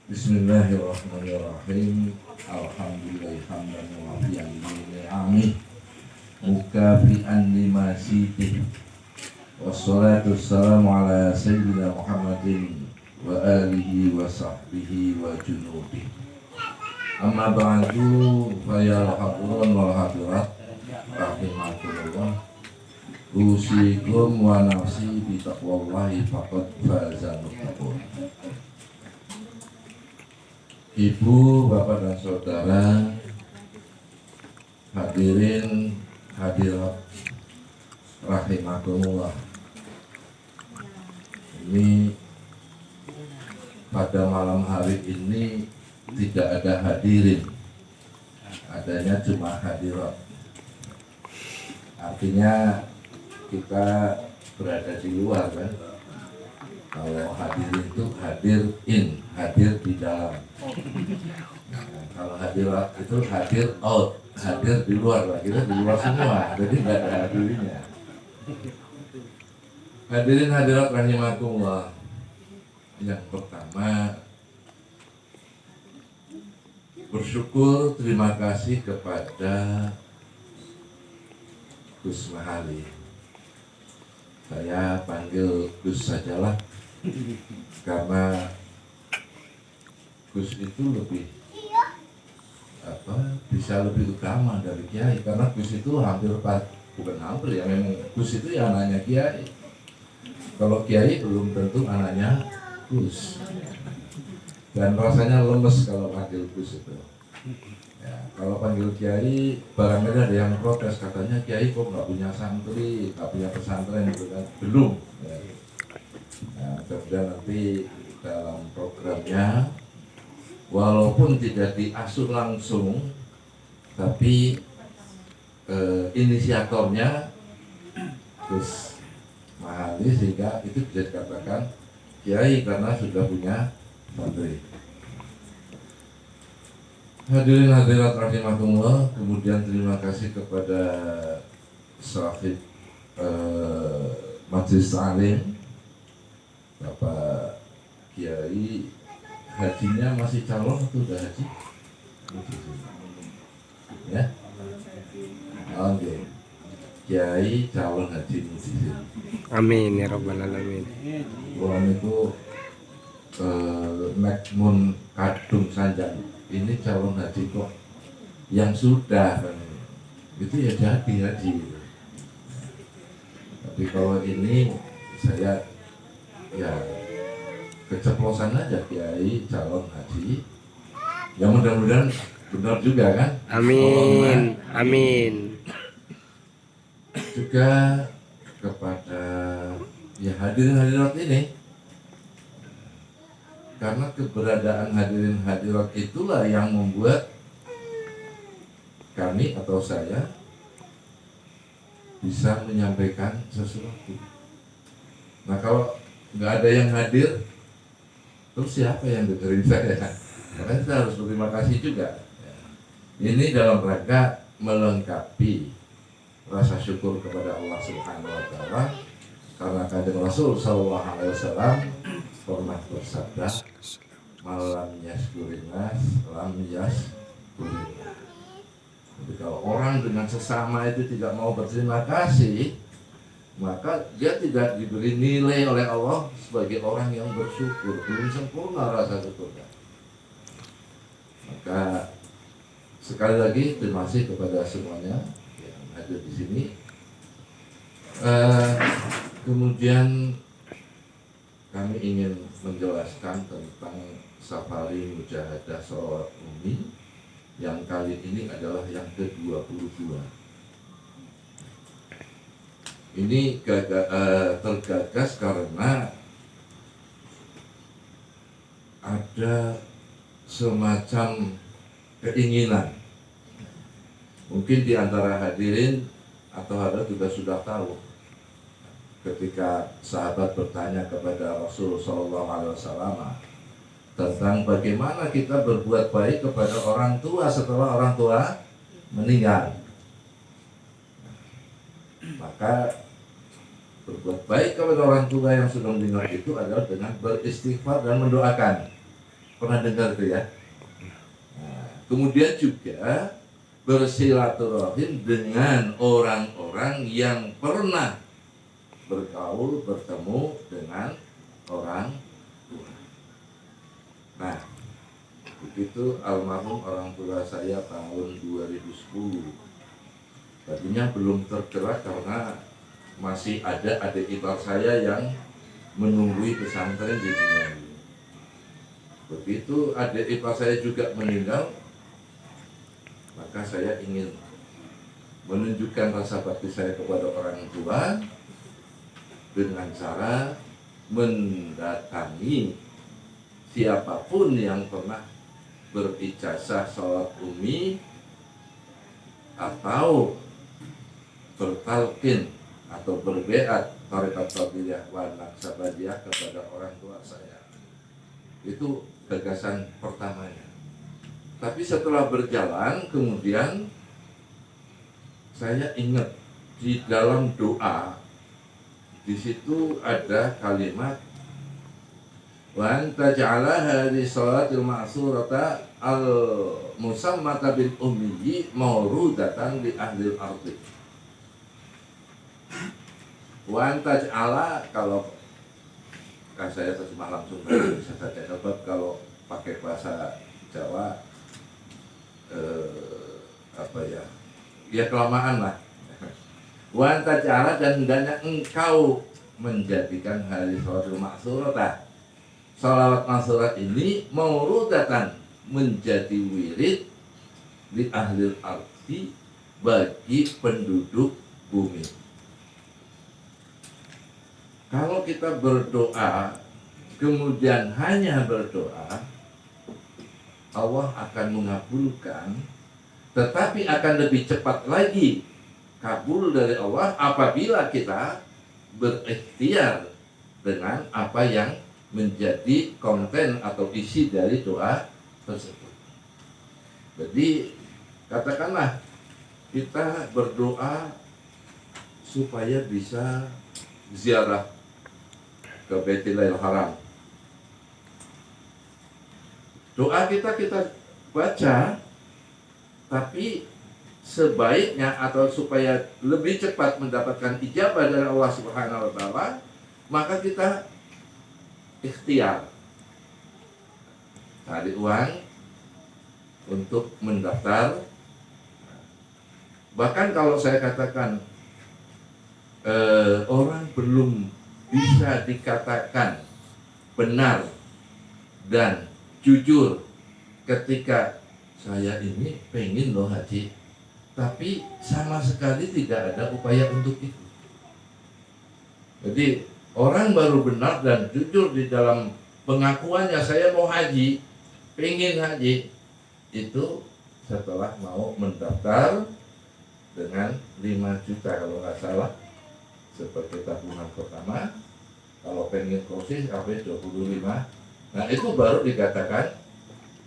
Bismillahirrahmanirrahim. Alhamdulillah hamdan wafiyan ni'amih mukafi'an lima sitih. Wassalatu wassalamu ala sayyidina Muhammadin wa alihi wa sahbihi wa junubih. Amma ba'du fayal hadirin wal hadirat rahimakumullah. Usikum wa nafsi bi taqwallahi faqad faza muttaqun. Ibu, bapak dan saudara, hadirin hadirat rahimakumullah. Ini pada malam hari ini tidak ada hadirin, adanya cuma hadirat. Artinya kita berada di luar kan. Kalau hadir itu hadir di dalam. Nah, kalau hadirat itu hadir out, hadir di luar lah. Kita di luar semua, jadi nggak ada hadirnya. Hadirin hadirat rahimakumullah. Yang pertama, bersyukur, terima kasih kepada Gus Mahali. Saya panggil Gus sajalah, karena Gus itu bisa lebih utama dari Kiai, karena Gus itu bukan hampir ya, memang Gus itu ya anaknya Kiai. Kalau Kiai belum tentu anaknya Gus, dan rasanya lemes kalau panggil Gus itu. Ya, kalau panggil Kiai, barangkali ada yang protes, katanya Kiai kok nggak punya santri, nggak punya pesantren gitu kan, belum. Ya. Nah, kemudian nanti dalam programnya, walaupun tidak diasuh langsung, tapi inisiatornya Gus Mahali, sehingga itu bisa dikatakan Kiai karena sudah punya santri. Hadirin hadirat rahimakumullah, kemudian terima kasih kepada sahib Majelis Ta'lim Bapak Kiai. Hajinya masih calon atau udah haji? Ya? Oke. Kiai calon haji mujizin. Amin ya rabbal alamin. Bukan itu Nekmun Kadung Sanjang. Ini calon haji kok yang sudah kan, itu ya jadi haji. Tapi kalau ini saya ya keceplosan aja Kiai calon haji. Ya mudah-mudahan benar juga kan. Amin. Amin. Juga kepada ya hadirin hadirat ini, karena keberadaan hadirin hadirat itulah yang membuat kami atau saya bisa menyampaikan sesuatu. Nah, kalau nggak ada yang hadir, terus siapa yang dengerin saya? Makanya saya harus berterima kasih juga. Ini dalam rangka melengkapi rasa syukur kepada Allah Subhanahu Wa Taala, karena kanjeng Rasul Sallallahu Alaihi Wasallam pernah bersabda, malam yaskurinnas lam yaskurinnas. Jadi kalau orang dengan sesama itu tidak mau berterima kasih, maka dia tidak diberi nilai oleh Allah sebagai orang yang bersyukur. Belum sempurna rasa syukurnya. Maka sekali lagi terima kasih kepada semuanya yang hadir di sini. Kemudian kami ingin menjelaskan tentang safari mujahadah sholawat umi yang kali ini adalah yang ke-22. Ini tergagas karena ada semacam keinginan. Mungkin di antara hadirin atau hadir juga sudah tahu, ketika sahabat bertanya kepada Rasul Sallallahu Alaihi Wasallam tentang bagaimana kita berbuat baik kepada orang tua setelah orang tua meninggal, maka berbuat baik kepada orang tua yang sudah meninggal itu adalah dengan beristighfar dan mendoakan. Pernah dengar itu ya? Nah, kemudian juga bersilaturahim dengan orang-orang yang pernah bergaul, bertemu dengan orang tua. Nah, begitu almarhum orang tua saya tahun 2010. Tadinya belum tergerak karena masih ada adik ipar saya yang menunggui pesantren di dunia ini. Begitu adik ipar saya juga meninggal, maka saya ingin menunjukkan rasa bakti saya kepada orang tua dengan cara mendatangi siapapun yang pernah berijazah sholat umi atau bertalqin atau berbeat tarekat Qadiriyah wa Naqsabandiyah kepada orang tua saya. Itu gagasan pertamanya. Tapi setelah berjalan kemudian saya ingat di dalam doa di situ ada kalimat wa anta ja'alaha li salatil ma'surata al musammata bil ummi mawrudatan li ahli al-ardi. Wa anta ja'ala, kalau saya terjemah langsung bisa saja, sebab kalau pakai bahasa Jawa ya kelamaan lah. Wa anta ja'ala, dan hendaknya engkau menjadikan hari sholatul ma'surata, sholawat ma'surat ini mawrudatan, menjadi wirid di ahli arti, bagi penduduk bumi. Kalau kita berdoa kemudian hanya berdoa, Allah akan mengabulkan, tetapi akan lebih cepat lagi kabul dari Allah apabila kita berikhtiar dengan apa yang menjadi konten atau isi dari doa tersebut. Jadi katakanlah kita berdoa supaya bisa ziarah ke Baitul Haram. Doa kita baca, tapi sebaiknya atau supaya lebih cepat mendapatkan ijabah dari Allah Subhanahu wa taala, maka kita ikhtiar cari uang untuk mendaftar. Bahkan kalau saya katakan orang belum bisa dikatakan benar dan jujur ketika saya ini pengen loh haji, tapi sama sekali tidak ada upaya untuk itu. Jadi orang baru benar dan jujur di dalam pengakuannya saya mau haji, pengen haji, itu setelah mau mendaftar dengan 5 juta kalau nggak salah seperti tabungan pertama. Kalau pengen kursi sampai 25. Nah itu baru dikatakan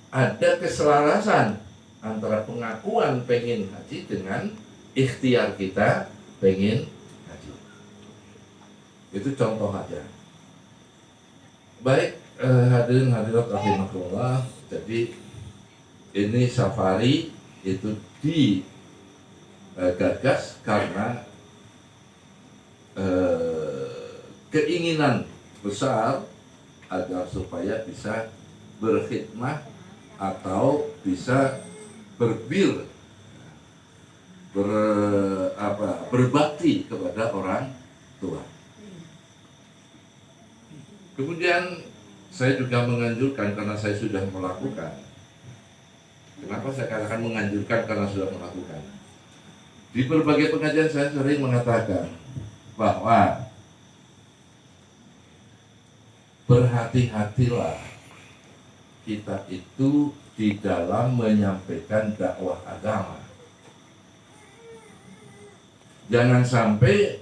ada keselarasan antara pengakuan pengen haji dengan ikhtiar kita pengen haji. Itu contoh aja. Baik, hadirin hadirat rahimakumullah. Jadi ini safari itu digagas karena keinginan besar agar supaya bisa berkhidmah atau bisa berbakti kepada orang tua. Kemudian saya juga menganjurkan karena saya sudah melakukan. Kenapa saya katakan menganjurkan? Karena sudah melakukan. Di berbagai pengajian saya sering mengatakan bahwa berhati-hatilah kita itu di dalam menyampaikan dakwah agama. Jangan sampai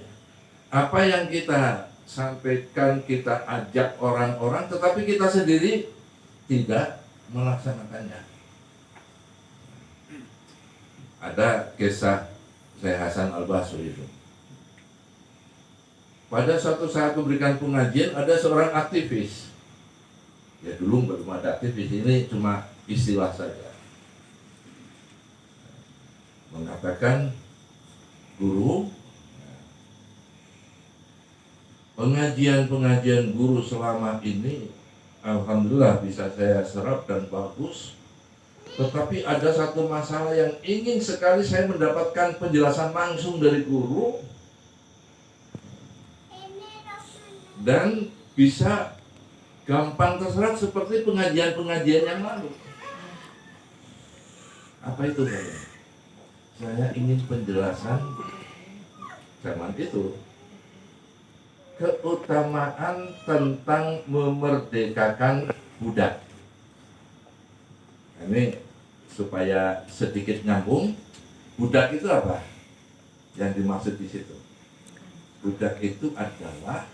apa yang kita sampaikan, kita ajak orang-orang, tetapi kita sendiri tidak melaksanakannya. Ada kisah Syekh Hasan Al-Basri itu. Pada suatu saat memberikan pengajian, ada seorang aktivis Ya dulu belum ada aktivis, ini cuma istilah saja. Mengatakan guru, pengajian guru selama ini alhamdulillah bisa saya serap dan bagus. Tetapi ada satu masalah yang ingin sekali saya mendapatkan penjelasan langsung dari guru dan bisa gampang terserap seperti pengajian-pengajian yang lalu. Apa itu kalian? Saya ingin penjelasan zaman itu, keutamaan tentang memerdekakan budak. Ini supaya sedikit nyambung, budak itu apa? Yang dimaksud di situ. Budak itu adalah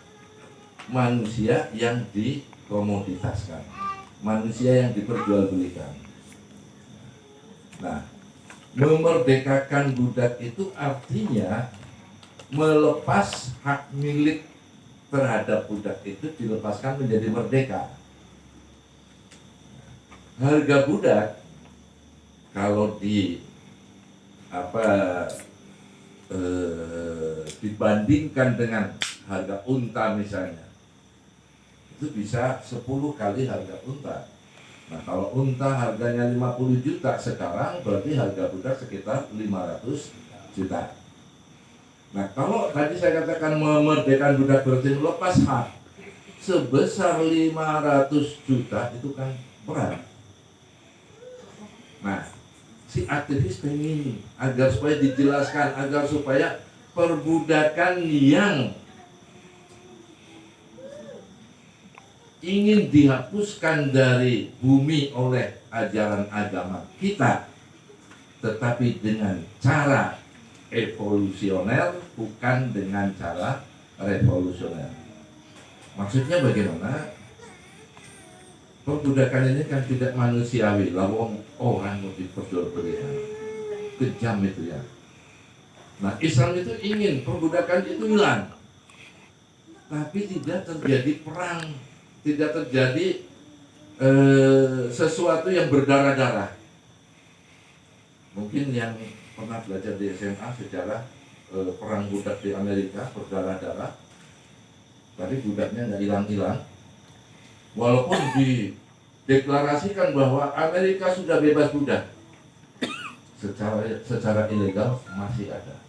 manusia yang dikomoditaskan, manusia yang diperjualbelikan. Nah, memerdekakan budak itu artinya melepas hak milik terhadap budak itu, dilepaskan menjadi merdeka. Harga budak kalau dibandingkan dengan harga unta misalnya, itu bisa 10 kali harga unta. Nah, kalau unta harganya 50 juta sekarang, berarti harga budak sekitar 500 juta. Nah, kalau tadi saya katakan memerdekakan budak berarti melepas hak sebesar 500 juta, itu kan berat. Nah, si aktivis pengen agar supaya dijelaskan, agar supaya perbudakan yang ingin dihapuskan dari bumi oleh ajaran agama kita, tetapi dengan cara evolusioner, bukan dengan cara revolusioner. Maksudnya bagaimana? Perbudakan ini kan tidak manusiawi, lawang orang mau diperjualbelikan, kejam itu ya. Nah, Islam itu ingin perbudakan itu hilang, tapi tidak terjadi perang, tidak terjadi sesuatu yang berdarah-darah. Mungkin yang pernah belajar di SMA sejarah perang budak di Amerika berdarah-darah, tapi budaknya nggak hilang-hilang. Walaupun dideklarasikan bahwa Amerika sudah bebas budak, secara ilegal masih ada.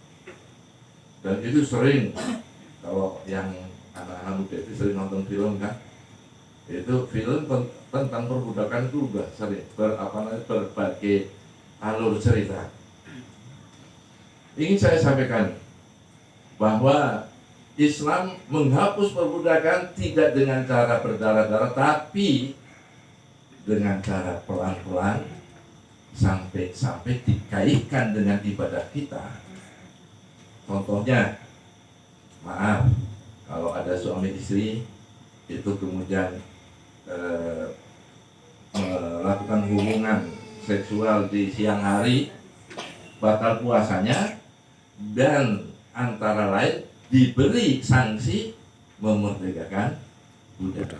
Dan itu sering, kalau yang anak-anak muda itu sering nonton film kan, itu film tentang perbudakan itu udah sering berbagai alur cerita. Ingin saya sampaikan bahwa Islam menghapus perbudakan tidak dengan cara berdarah-darah, tapi dengan cara pelan-pelan sampai dikaitkan dengan ibadah kita. Contohnya, maaf, kalau ada suami istri itu kemudian melakukan hubungan seksual di siang hari, batal puasanya, dan antara lain diberi sanksi memerdekakan budak.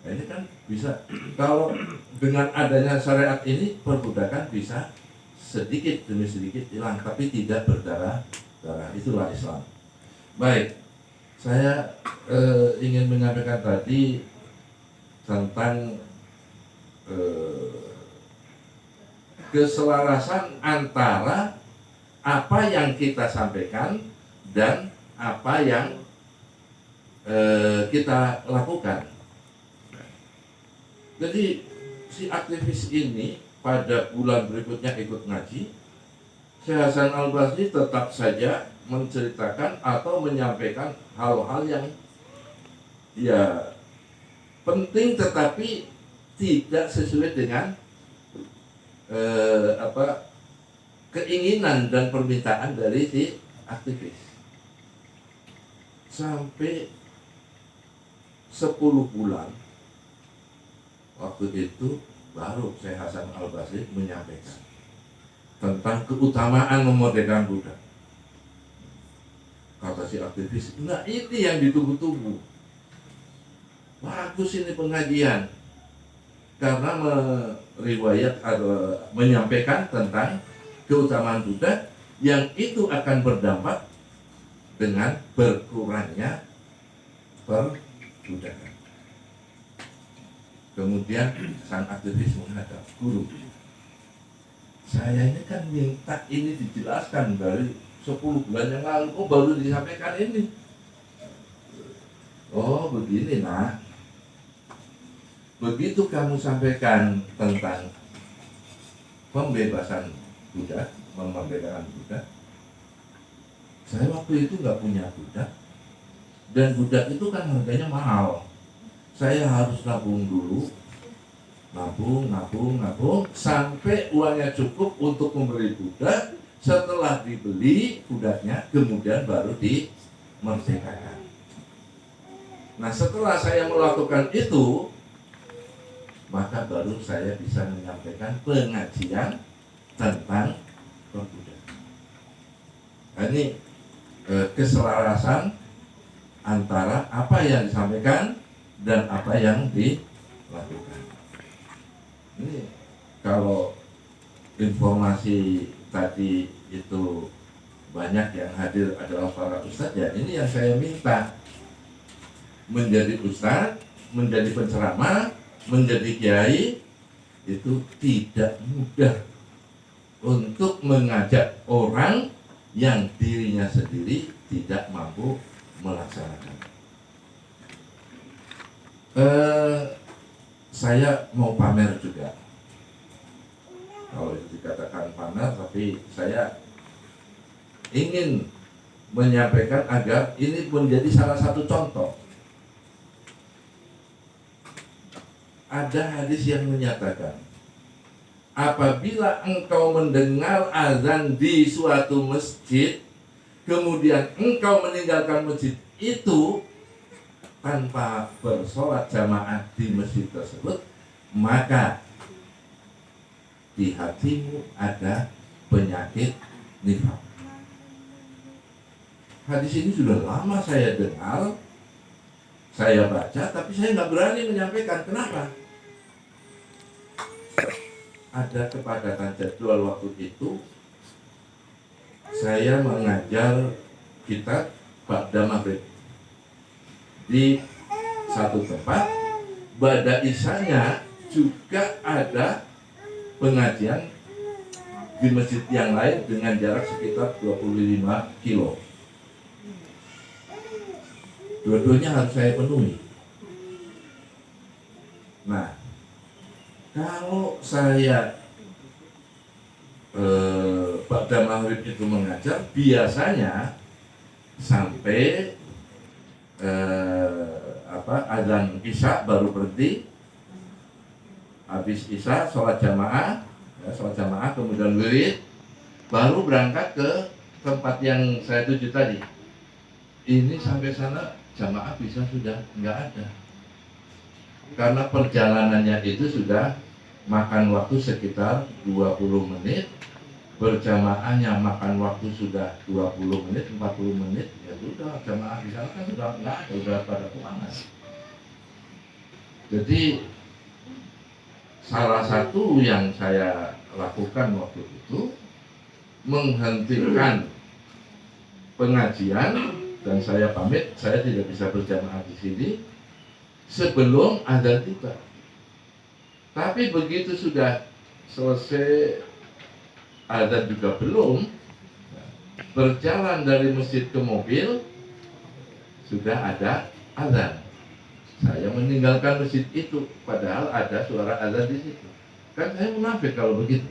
Nah, ini kan bisa, kalau dengan adanya syariat ini, perbudakan bisa sedikit demi sedikit hilang, tapi tidak berdarah-darah. Itulah Islam. Baik, saya ingin menyampaikan tadi tentang keselarasan antara apa yang kita sampaikan dan apa yang kita lakukan. Jadi si aktivis ini pada bulan berikutnya ikut ngaji, Syekh Hasan Al-Basri tetap saja menceritakan atau menyampaikan hal-hal yang ya penting, tetapi tidak sesuai dengan keinginan dan permintaan dari si aktivis. Sampai 10 bulan waktu itu baru Syekh Hasan Al-Basri menyampaikan tentang keutamaan memerdekakan budak. Kata si aktivis, nah ini yang ditunggu-tunggu. Bagus ini pengajian. karena meriwayat atau menyampaikan tentang keutamaan Buddha yang itu akan berdampak dengan berkurangnya perbudakan. Kemudian sang aktivis menghadap guru, saya ini kan minta ini dijelaskan dari 10 bulan yang lalu, kok baru disampaikan ini? Oh begini nak, begitu kamu sampaikan tentang pembebasan budak, memerdekakan budak, saya waktu itu nggak punya budak, dan budak itu kan harganya mahal. Saya harus nabung dulu, nabung, sampai uangnya cukup untuk membeli budak. Setelah dibeli budaknya, kemudian baru dimerdekakan. Nah setelah saya melakukan itu, maka baru saya bisa menyampaikan pengajian tentang perbudakan. Nah, ini keselarasan antara apa yang disampaikan dan apa yang dilakukan. Ini kalau informasi tadi itu banyak yang hadir adalah para ustadz, ya ini yang saya minta. Menjadi ustadz, menjadi penceramah, menjadi kiai itu tidak mudah untuk mengajak orang yang dirinya sendiri tidak mampu melaksanakan. Saya mau pamer juga. Kalau itu dikatakan pamer, tapi saya ingin menyampaikan agar ini menjadi salah satu contoh. Ada hadis yang menyatakan, apabila engkau mendengar azan di suatu masjid, kemudian engkau meninggalkan masjid itu tanpa bersolat jamaah di masjid tersebut, maka di hatimu ada penyakit nifaq. Hadis ini sudah lama saya dengar, saya baca, tapi saya nggak berani menyampaikan. Kenapa? Ada kepadatan jadwal waktu itu. Saya mengajar kitab ba'da maghrib di satu tempat, ba'da isyanya juga ada pengajian di masjid yang lain dengan jarak sekitar 25 kilo. Dua-duanya harus saya penuhi. Nah, kalau saya ba'da maghrib itu mengajar, biasanya sampai azan isya baru berhenti. Habis isya sholat jamaah, kemudian wirid, baru berangkat ke tempat yang saya tuju tadi. Ini sampai sana jamaah bisa sudah nggak ada, karena perjalanannya itu sudah makan waktu sekitar 20 menit, berjamaahnya makan waktu sudah 20 menit, 40 menit, ya sudah jamaah di sana kan sudah nggak ada, sudah pada pulangan. Jadi salah satu yang saya lakukan waktu itu menghentikan pengajian dan saya pamit, saya tidak bisa berjamaah di sini sebelum azan tiba. Tapi begitu sudah selesai azan juga belum, berjalan dari masjid ke mobil sudah ada azan. Saya meninggalkan masjid itu, padahal ada suara azan di situ. Kan saya munafik kalau begitu.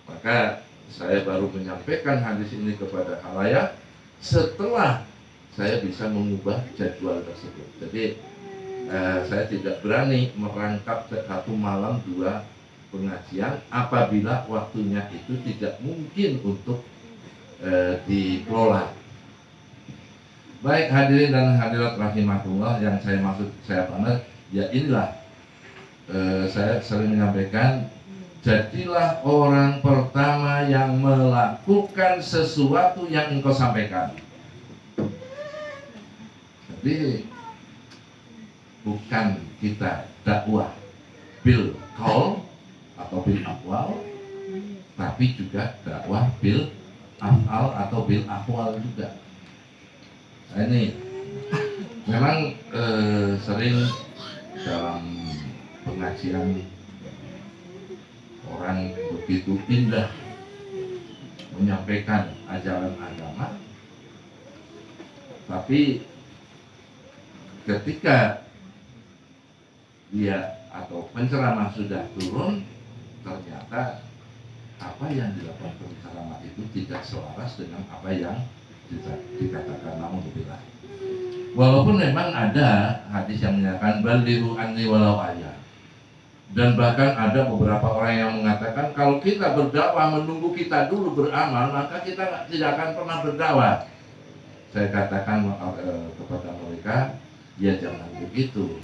Maka saya baru menyampaikan hadis ini kepada khalayak setelah saya bisa mengubah jadwal tersebut. Jadi saya tidak berani merangkap satu malam 2 pengajian apabila waktunya itu tidak mungkin untuk dikelola. Baik hadirin dan hadirat rahimahullah, yang saya maksud saya pamer, ya inilah saya sering menyampaikan, jadilah orang pertama yang melakukan sesuatu yang engkau sampaikan. Jadi bukan kita dakwah bil qaul atau bil aqwal, tapi juga dakwah bil af'al atau bil aqwal juga. Nah, ini memang sering dalam pengajian orang begitu indah menyampaikan ajaran agama, tapi ketika dia atau penceramah sudah turun, ternyata apa yang dilakukan penceramah itu tidak selaras dengan apa yang dikatakan. Naudzubillah. Walaupun memang ada hadis yang menyatakan balighu anni walau ayat, dan bahkan ada beberapa orang yang mengatakan kalau kita berdakwah menunggu kita dulu beramal, maka kita tidak akan pernah berdakwah. Saya katakan kepada mereka, ya jangan begitu.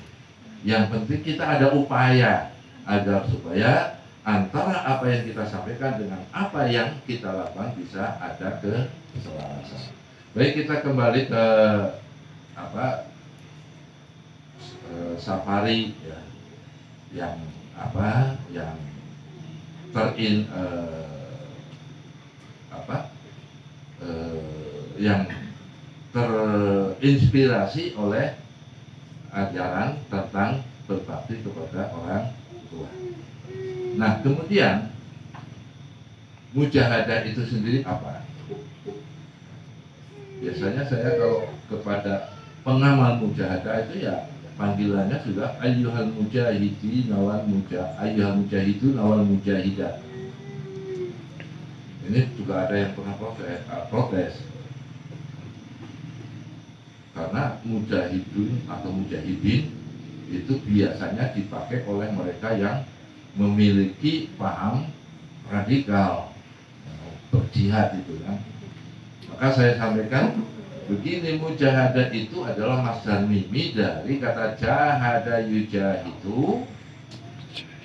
Yang penting kita ada upaya agar supaya antara apa yang kita sampaikan dengan apa yang kita lakukan bisa ada keselarasan. Baik, kita kembali ke safari ya, yang yang terinspirasi oleh ajaran tentang berbakti kepada orang tua. Nah, kemudian mujahadah itu sendiri apa? Biasanya saya kalau kepada pengamal mujahadah itu ya panggilannya sudah ayyuhal mujahidin ayyuhal mujahidun awal mujahidah. Ini juga ada yang pernah protes. Karena mujahidun atau mujahidin itu biasanya dipakai oleh mereka yang memiliki paham radikal, berjihad itu kan. Maka saya sampaikan begini, mujahadah itu adalah masdar mimi dari kata jahada yujahidu,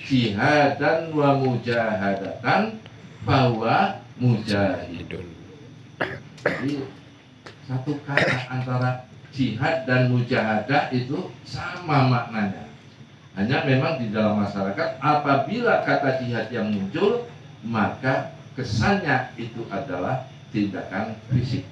jihadan wa mujahadatan bahwa mujahidun. Jadi satu kata antara jihad dan mujahadah itu sama maknanya. Hanya memang di dalam masyarakat apabila kata jihad yang muncul, maka kesannya itu adalah tindakan fisik.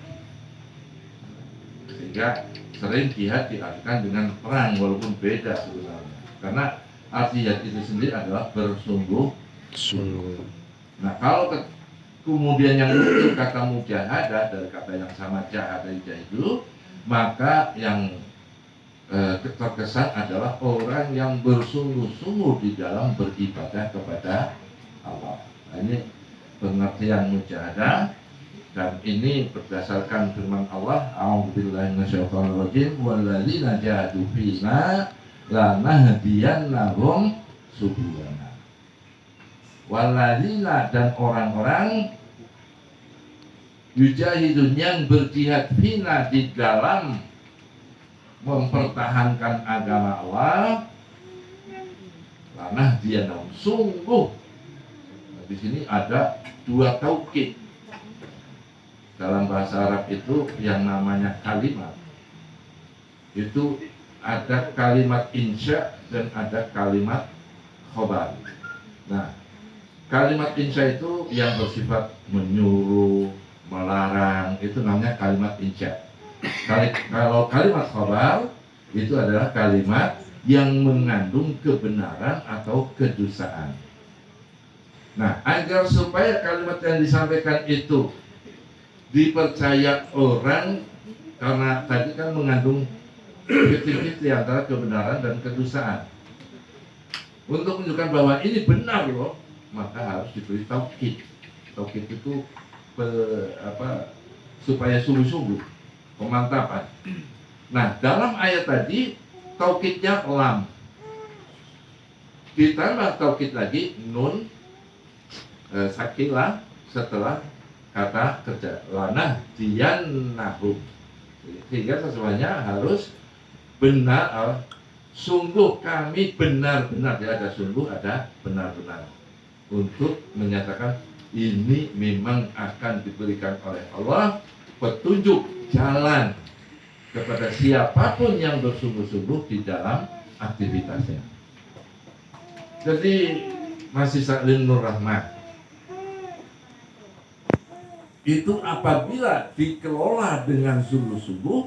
Sehingga sering jihad diartikan dengan perang, walaupun beda sebenarnya. Karena arti jihad itu sendiri adalah bersungguh-sungguh. Nah, kalau kemudian yang muncul kata mujahadah dari kata yang sama jahadah itu, maka yang terkesan adalah orang yang bersungguh-sungguh di dalam beribadah kepada Allah. Nah, ini pengertian mujahadah, dan ini berdasarkan firman Allah, a'udzubillahi minasyaitonirrajim, walladzina jahadu fina lanahdiyannahum subulana. Walladzina, dan orang-orang yujahidun yang berjihad fina di dalam mempertahankan agama Allah, lanahdiyannahum, sungguh. Nah, di sini ada dua taukid. Dalam bahasa Arab itu yang namanya kalimat itu ada kalimat insya dan ada kalimat khobar. Nah, kalimat insya itu yang bersifat menyuruh, melarang, itu namanya kalimat insya. Kalau kalimat khobar itu adalah kalimat yang mengandung kebenaran atau kedustaan. Nah, agar supaya kalimat yang disampaikan itu dipercaya orang, karena tadi kan mengandung 50-50 antara kebenaran dan kedustaan. Untuk menunjukkan bahwa ini benar loh, maka harus diberi taukid. Taukid itu supaya sungguh-sungguh, pemantapan. Nah, dalam ayat tadi taukidnya lam, ditambah taukid lagi nun sakilah setelah kata kerja, lanahdiyannahum, sehingga sesuanya harus benar, sungguh kami benar-benar, ya, ada sungguh, ada benar-benar, untuk menyatakan ini memang akan diberikan oleh Allah petunjuk jalan kepada siapapun yang bersungguh-sungguh di dalam aktivitasnya. Jadi masih Saklin Nur Rahmat itu apabila dikelola dengan sungguh-sungguh,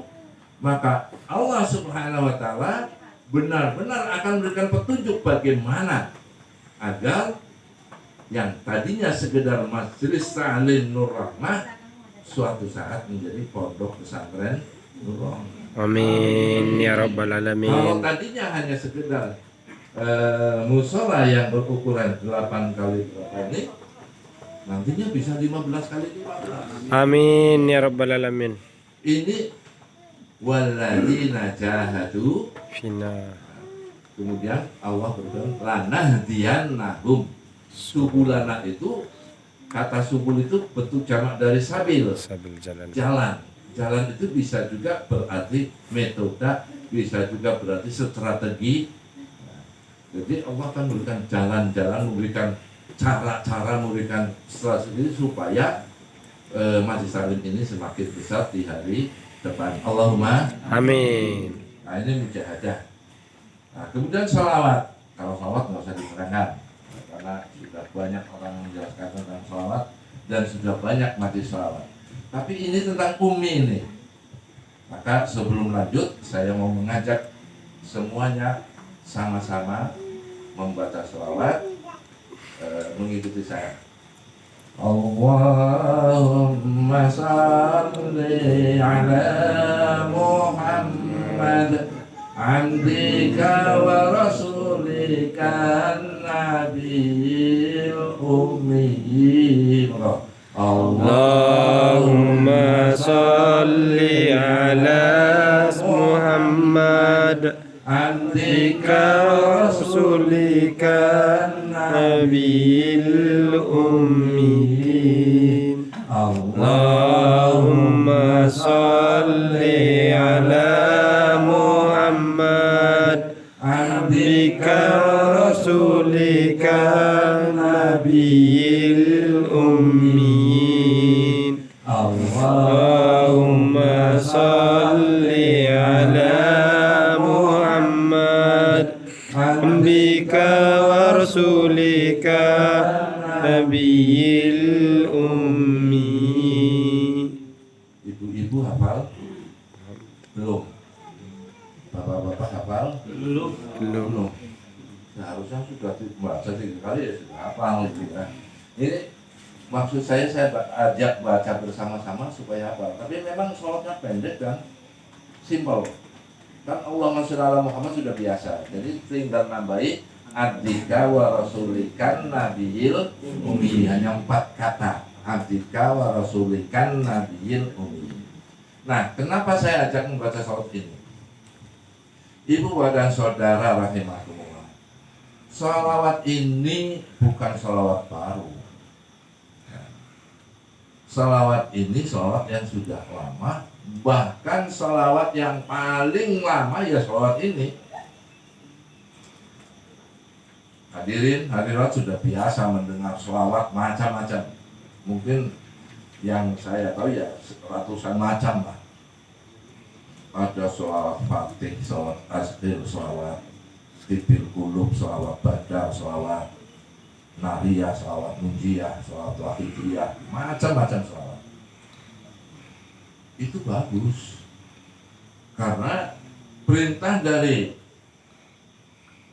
maka Allah Subhanahu wa Ta'ala benar-benar akan memberikan petunjuk bagaimana agar yang tadinya sekedar majelis Saklin Nur Rahmat suatu saat menjadi pondok pesantren Nur Rahmat. Amin ya rabbal Kalau alamin. tadinya hanya sekedar musola yang berukuran 8 kali 8 ini, nantinya bisa 15 kali 15. Amin ya rabbal alamin. Ini walladzina jahadu, Fina. kemudian Allah berfirman lanahdiyannahum. Subulana itu, kata subul itu bentuk jamak dari sabil, Sabil jalan. jalan. Jalan itu bisa juga berarti metode, bisa juga berarti strategi. Nah, jadi Allah akan memberikan jalan-jalan, memberikan cara-cara, memberikan strategi supaya Majelis Salim ini semakin besar di hari depan. Allahumma Amin. nah ini mujahadah. Nah kemudian sholawat. Kalau sholawat nggak usah diterangkan, karena sudah banyak orang menjelaskan tentang sholawat dan sudah banyak majelis sholawat. Tapi ini tentang umi ini. Maka sebelum lanjut, saya mau mengajak semuanya sama-sama membaca sholawat, mengikuti saya. Allahumma salli ala Muhammad abdika wa rasulika nabiyil ummi. Allahumma salli ala Muhammad abdika wa rasulika nabiyil ummi. Allahumma salli ala Muhammad abdika wa rasulika nabiyil ummi. Allahumma salli ala Muhammad abdika wa rasulika nabiyil ummi. Ibu-ibu hafal? Belum. Bapak-bapak hafal? Belum. Seharusnya sudah dibaca 3 kali ya sudah hafal gitu ya. Ini maksud saya ajak baca bersama-sama supaya hafal. Tapi memang sholatnya pendek dan simpel. Kan Allahumma sholli ala Muhammad sudah biasa. Jadi tinggal nambahi abdika wa rasulikan nabiyil ummi, hanya 4 kata. Abdika wa rasulikan nabiyil ummi. Nah, kenapa saya ajak membaca sholat ini? Ibu dan saudara rahimahumullah, sholawat ini bukan sholawat baru. Sholawat ini sholawat yang sudah lama, bahkan sholawat yang paling lama ya sholawat ini. Hadirin hadirat sudah biasa mendengar sholawat macam-macam. Mungkin yang saya tahu ya ratusan macam lah. Ada sholawat fatih, sholawat asghir, sholawat tibil kulub, sholawat badar, sholawat nariyah, sholawat munjiyah, sholawat wahidiyah, macam-macam sholawat. Itu bagus karena perintah dari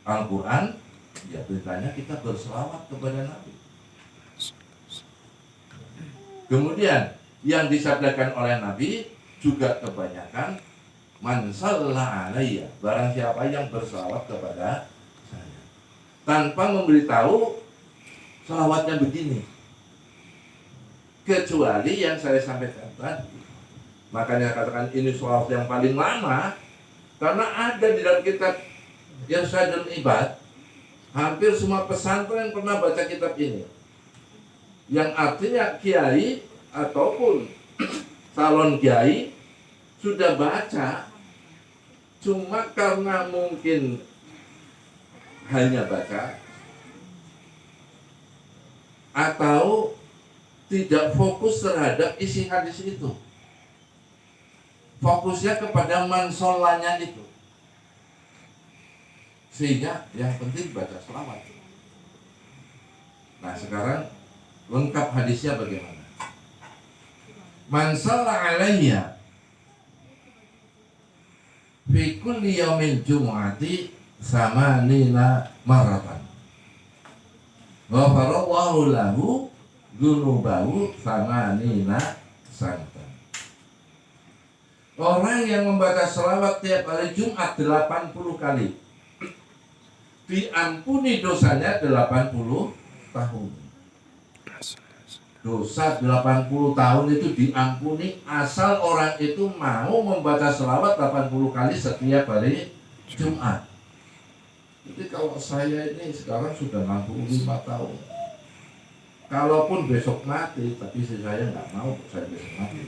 Al-Quran, ya perintahnya kita berselawat kepada Nabi. Kemudian yang disabdakan oleh Nabi juga kebanyakan man shalla alayya, barang siapa yang berselawat kepada saya, tanpa memberitahu selawatnya begini, kecuali yang saya sampaikan tadi. Makanya katakan ini selawat yang paling lama, karena ada di dalam kitab Irsyadul Ibad. Hampir semua pesantren pernah baca kitab ini, yang artinya kiai ataupun calon kiai sudah baca, cuma karena mungkin hanya baca atau tidak fokus terhadap isi hadis itu, fokusnya kepada mansolanya itu. Sehingga yang penting baca selawat. Nah sekarang lengkap hadisnya bagaimana? Man shalla alayya fi kulli yaumin jumu'ati samanina maratan ghafarallahu lahu dzunubahu samanina sanatan. Orang yang membaca selawat tiap hari Jumat 80 kali diampuni dosanya 80 tahun. Dosa 80 tahun itu diampuni asal orang itu mau membaca selawat 80 kali setiap hari Jumat. Jadi kalau saya ini sekarang sudah 65 tahun, kalaupun besok mati, tapi saya nggak mau saya besok mati.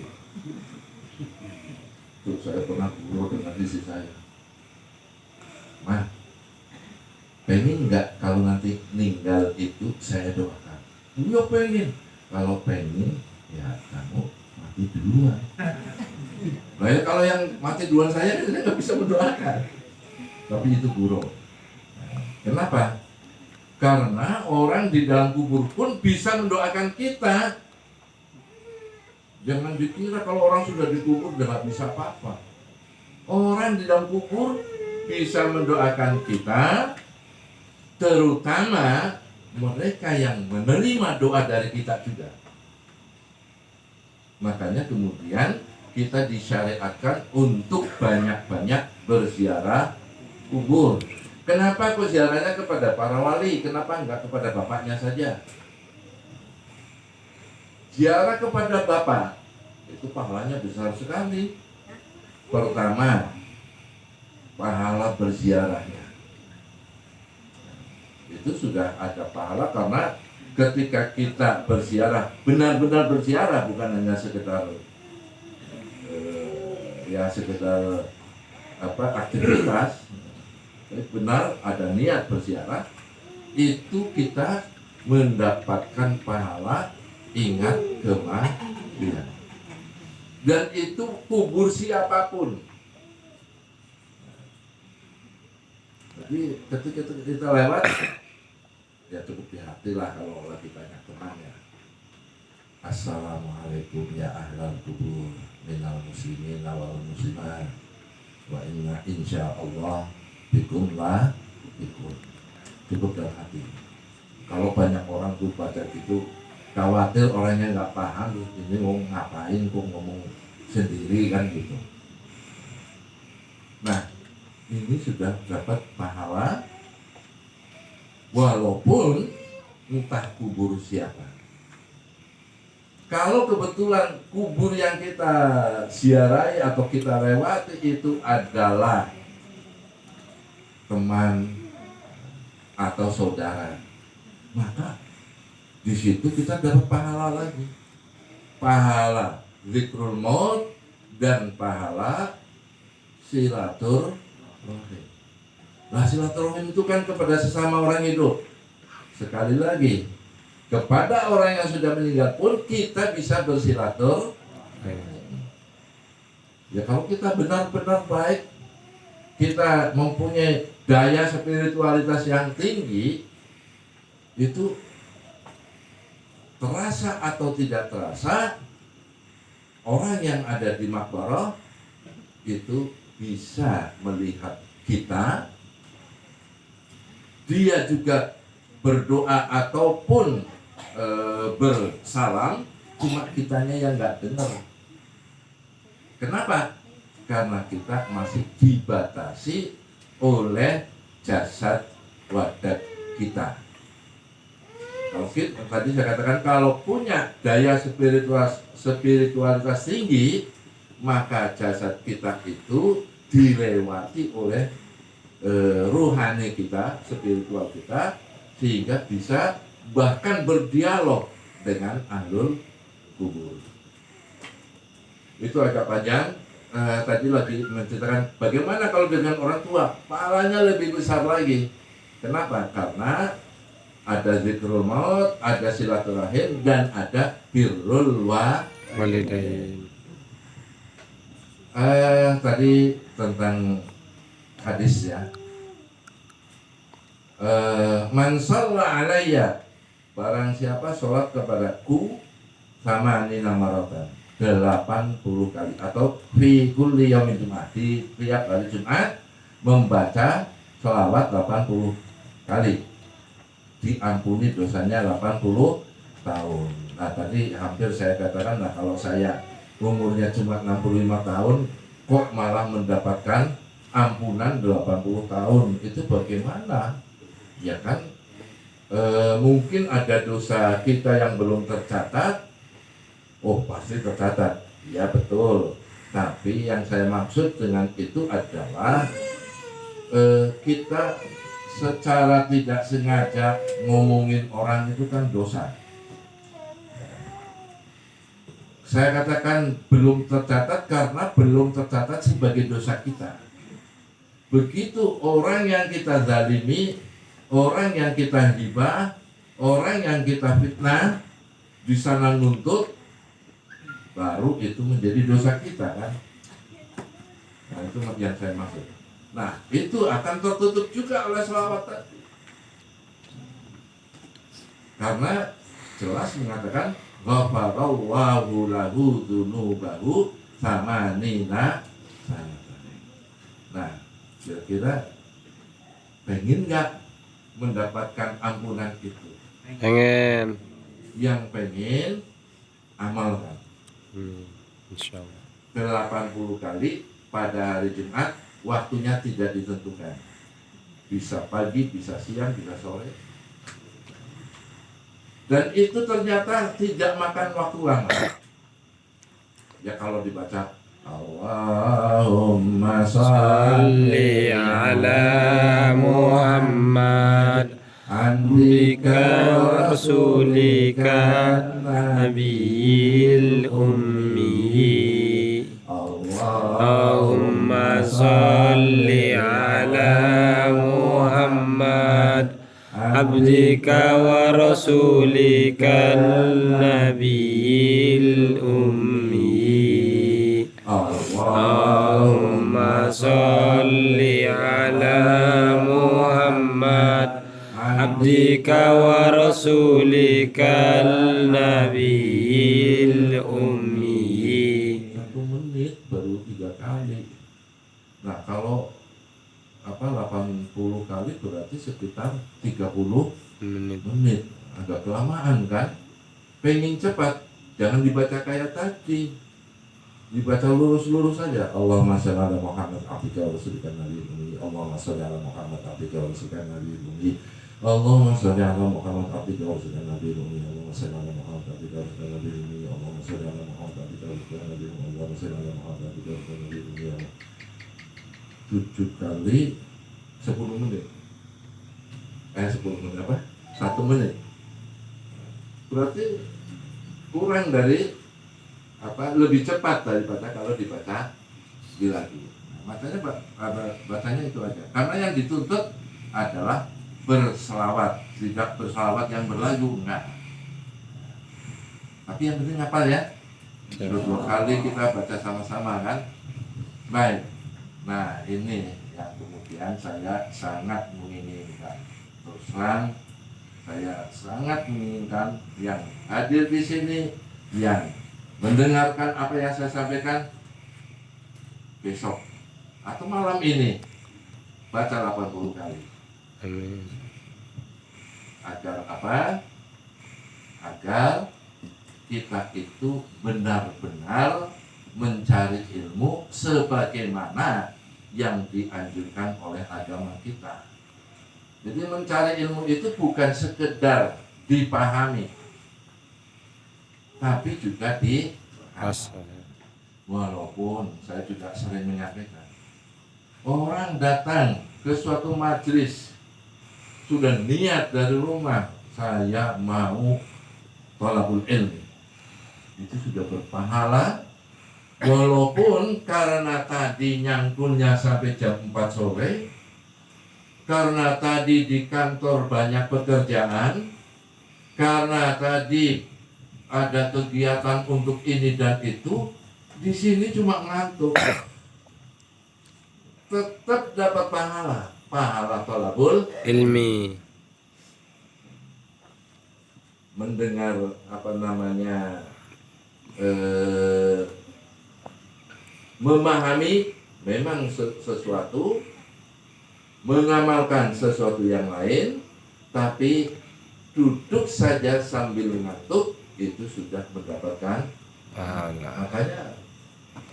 Tuh saya pernah ngobrol dengan istri saya, Mah, pengen nggak kalau nanti meninggal itu saya doakan? Iya pengen. Kalau pengen, ya kamu mati duluan. Nah ya kalau yang mati duluan saya nggak bisa mendoakan. Tapi itu buruk. Kenapa? Karena orang di dalam kubur pun bisa mendoakan kita. Jangan dikira kalau orang sudah dikubur udah nggak bisa apa-apa. Orang di dalam kubur bisa mendoakan kita, terutama mereka yang menerima doa dari kita juga. Makanya kemudian kita disyariatkan untuk banyak-banyak berziarah kubur. Kenapa kok ziarahnya kepada para wali? Kenapa enggak kepada bapaknya saja? Ziarah kepada bapak itu pahalanya besar sekali. Pertama, pahala berziarahnya itu sudah ada pahala, karena ketika kita berziarah, benar-benar berziarah, bukan hanya sekedar sekedar aktivitas, benar ada niat berziarah, itu kita mendapatkan pahala ingat kematian. Dan itu kubur siapapun. Jadi ketika kita lewat, ya cukup dihatilah kalau lagi banyak teman ya. Assalamualaikum ya ahlal kubur minal muslimin wal muslimat wa inna insyaallah bikum la bikum. Cukup dalam hati. Kalau banyak orang tuh baca gitu, khawatir orangnya nggak paham, ini mau ngapain kok ngomong sendiri kan gitu. Nah, ini sudah dapat pahala walaupun entah kubur siapa. Kalau kebetulan kubur yang kita ziarahi atau kita lewati itu adalah teman atau saudara, maka di situ kita dapat pahala lagi. Pahala zikrul maut dan pahala silaturahim. Nah, silaturahim itu kan kepada sesama orang hidup. Sekali lagi, kepada orang yang sudah meninggal pun kita bisa bersilaturahim. Ya kalau kita benar-benar baik, kita mempunyai daya spiritualitas yang tinggi, itu terasa atau tidak terasa, orang yang ada di makbarah itu bisa melihat kita, dia juga berdoa ataupun bersalam, cuma kitanya yang nggak dengar. Kenapa? Karena kita masih dibatasi oleh jasad wadat kita. Kalau tadi saya katakan, kalau punya daya spiritualitas tinggi, maka jasad kita itu dilewati oleh ruhani kita, spiritual kita, sehingga bisa bahkan berdialog dengan ahlul kubur. Itu agak panjang. Tadi lagi menceritakan bagaimana kalau dengan orang tua, pahalanya lebih besar lagi. Kenapa? Karena ada zikrul maut, ada silaturahim, dan ada birrul walidain. Tadi tentang hadis ya. Man shalla alayya, barang siapa sholat kepadaku sama nina maratan 80 kali, atau fi kulli yaumin Jumat, di tiap hari Jumat membaca sholawat 80 kali, diampuni dosanya 80 tahun. Nah tadi hampir saya katakan, nah kalau saya umurnya cuma 65 tahun kok malah mendapatkan ampunan 80 tahun, itu bagaimana? Ya kan, mungkin ada dosa kita yang belum tercatat. Oh pasti tercatat, ya betul. Tapi yang saya maksud dengan itu adalah kita secara tidak sengaja ngomongin orang itu kan dosa. Saya katakan belum tercatat karena belum tercatat sebagai dosa kita. Begitu orang yang kita zalimi, orang yang kita hibah, orang yang kita fitnah, di sana nuntut, baru itu menjadi dosa kita kan. Nah itu yang saya maksud. Nah itu akan tertutup juga oleh sholawat tadi, karena jelas mengatakan ghafarallahu lahu dzunubahu samanina sanatan. Nah kira-kira pengen nggak mendapatkan ampunan itu? Pengen. Yang pengen amalkan. Insya Allah. 80 kali pada hari Jumat, waktunya tidak ditentukan, bisa pagi, bisa siang, bisa sore, dan itu ternyata tidak makan waktu lama. Ya kalau dibaca Allahumma Salli ala Muhammad Abdika wa Rasulika Nabiyil Ummi. Allahumma salli ala Muhammad Abdika wa Rasulika Nabiyil Ummi. Allahumma salli ala Muhammad Abdika wa Rasulika Nabiyil Ummi. 1 menit baru 3 kali. Nah kalau 80 kali berarti sekitar 30 menit. Agak kelamaan kan? Pengen cepat, jangan dibaca kayak tadi, dibaca lurus-lurus saja. Allahumma sholli ala Muhammad abdika wa rasulika nabiyil ummi. Allahumma sholli ala Muhammad abdika wa rasulika nabiyil ummi. Allahumma sholli ala Muhammad abdika wa rasulika nabiyil ummi. Allahumma sholli ala Muhammad abdika wa rasulika nabiyil ummi. Allahumma sholli ala Muhammad abdika wa rasulika nabiyil ummi. Allahumma sholli ala Muhammad abdika wa rasulika nabiyil ummi. 7 kali 10 menit. 10 menit apa? 1 menit. Berarti kurang dari lebih cepat daripada kalau dibaca sekali lagi. Nah, makanya bacanya itu aja. Karena yang dituntut adalah berselawat, tidak berselawat yang berlagu, enggak. Tapi yang penting hafal ya. 2 kali kita baca sama-sama kan. Baik. Nah ini yang kemudian saya sangat menginginkan. Terus terang saya sangat menginginkan yang hadir di sini, yang mendengarkan apa yang saya sampaikan, besok atau malam ini baca 80 kali. Amin. Agar apa? Agar kita itu benar-benar mencari ilmu sebagaimana yang dianjurkan oleh agama kita. Jadi mencari ilmu itu bukan sekedar dipahami, tapi juga dipahami. Walaupun saya juga sering menyampaikan, orang datang ke suatu majelis sudah niat dari rumah, saya mau thalabul ilmi, itu sudah berpahala. Walaupun karena tadi nyangkulnya sampai jam 4 sore, karena tadi di kantor banyak pekerjaan, karena tadi ada kegiatan untuk ini dan itu, di sini cuma ngantuk, tetap dapat pahala. pahala thalabul ilmi. mendengar memahami memang sesuatu, mengamalkan sesuatu yang lain, tapi duduk saja sambil ngantuk itu sudah mendapatkan Pahala. makanya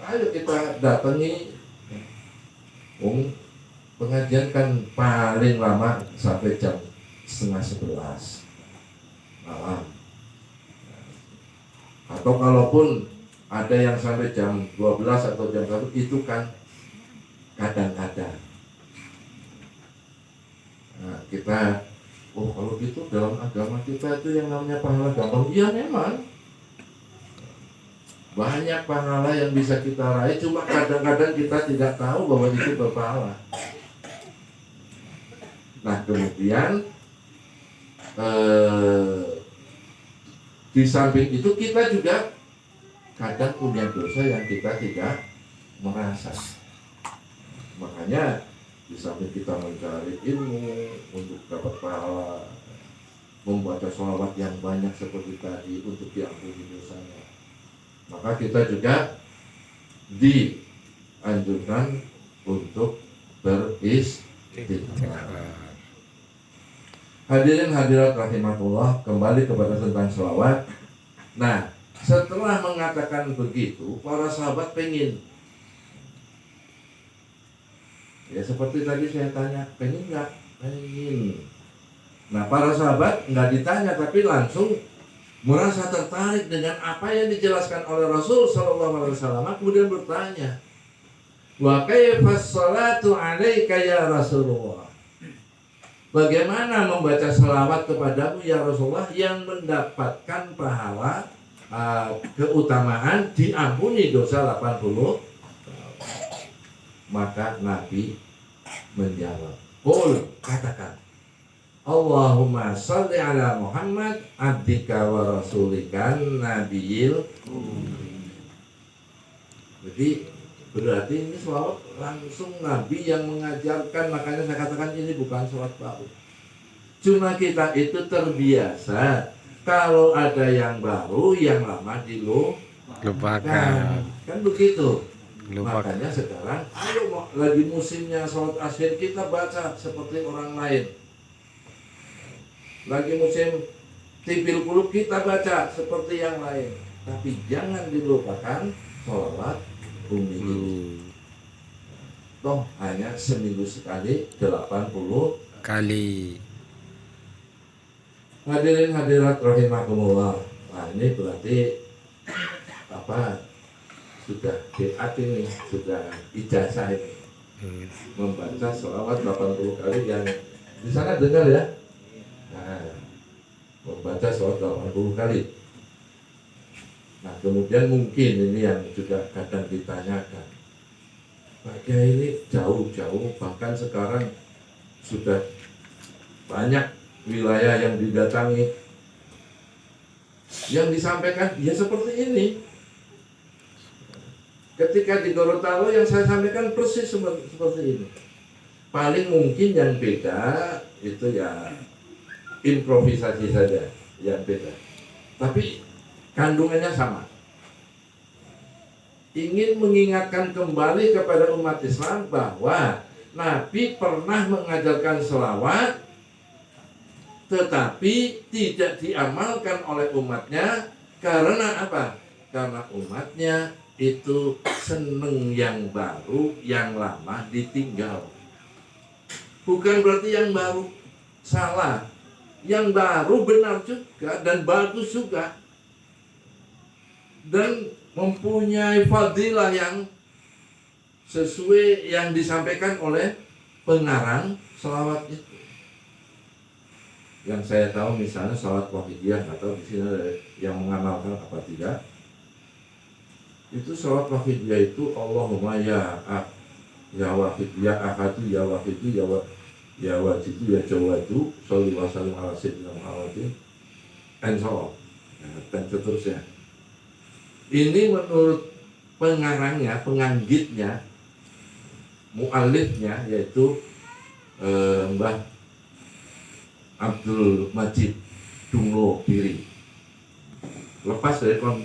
ayo kita datangi pengajian kan paling lama sampai jam 10:30 malam, atau kalaupun ada yang sampai jam 12 atau jam 1 itu kan kadang-kadang. Nah, kita kalau gitu dalam agama kita itu yang namanya pahala gampang. Iya memang banyak pahala yang bisa kita raih, cuma kadang-kadang kita tidak tahu bahwa itu berpahala. Nah kemudian di samping itu kita juga kadang punya dosa yang kita tidak merasa. Makanya di samping kita mencari ilmu untuk dapat pahala, membaca sholawat yang banyak seperti tadi untuk diampuni dosanya, maka kita juga dianjurkan untuk beristighfar. Hadirin hadirat rahimakumullah, kembali kepada tentang sholawat. Nah, setelah mengatakan begitu, para sahabat pengen. Ya seperti tadi saya tanya, pengen nggak? Pengen. Nah, para sahabat nggak ditanya, tapi langsung merasa tertarik dengan apa yang dijelaskan oleh Rasul Sallallahu Alaihi Wasallam. Kemudian bertanya, wa kaifas salatu alaika ya Rasulullah? Bagaimana membaca selawat kepadamu ya Rasulullah yang mendapatkan pahala keutamaan diampuni dosa 80? Maka Nabi menjawab, qul, katakan, Allahumma shalli ala Muhammad abdika wa rasulika nabiyil. Jadi berarti ini selawat langsung Nabi yang mengajarkan. Makanya saya katakan ini bukan selawat baru. Cuma kita itu terbiasa kalau ada yang baru, yang lama dilupakan. Kan begitu. Makanya sekarang ayo lagi musimnya sholat asyir, kita baca seperti orang lain. Lagi musim tipil qulub, kita baca seperti yang lain. Tapi jangan dilupakan sholawat umi ini. Toh hanya seminggu sekali 80 kali. Hadirin hadirat rahimakumullah. Nah ini berarti sudah BAT ini, sudah ijazah ini, membaca sholawat 80 kali. Yang di sana dengar ya. Nah, membaca sholawat 80 kali. Nah kemudian mungkin ini yang juga kadang ditanyakan, Pak Kiai ini jauh-jauh, bahkan sekarang sudah banyak wilayah yang didatangi. Yang disampaikan ya seperti ini. Ketika di Gorontalo yang saya sampaikan persis seperti ini. Paling mungkin yang beda itu ya improvisasi saja yang beda. Tapi kandungannya sama. Ingin mengingatkan kembali kepada umat Islam bahwa Nabi pernah mengajarkan selawat, tetapi tidak diamalkan oleh umatnya. Karena apa? Karena umatnya itu seneng yang baru, yang lama ditinggal. Bukan berarti yang baru salah, yang baru benar juga dan bagus juga, dan mempunyai fadilah yang sesuai yang disampaikan oleh pengarang selawat itu. Yang saya tahu misalnya selawat wahidiyah, atau di sini ada yang mengamalkan apa tidak. Itu selawat wahidiyah itu Allahumma ya wahid ya ahadu ya wahidu ya wajidu ya jawadu sholli wa sallim ala sayyidina Muhammadin and so on, dan seterusnya. Ini menurut pengarangnya, penganggitnya, mu'alifnya, yaitu Mbah Abdul Majid Dunglo Piri, lepas dari pro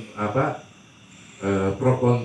kontra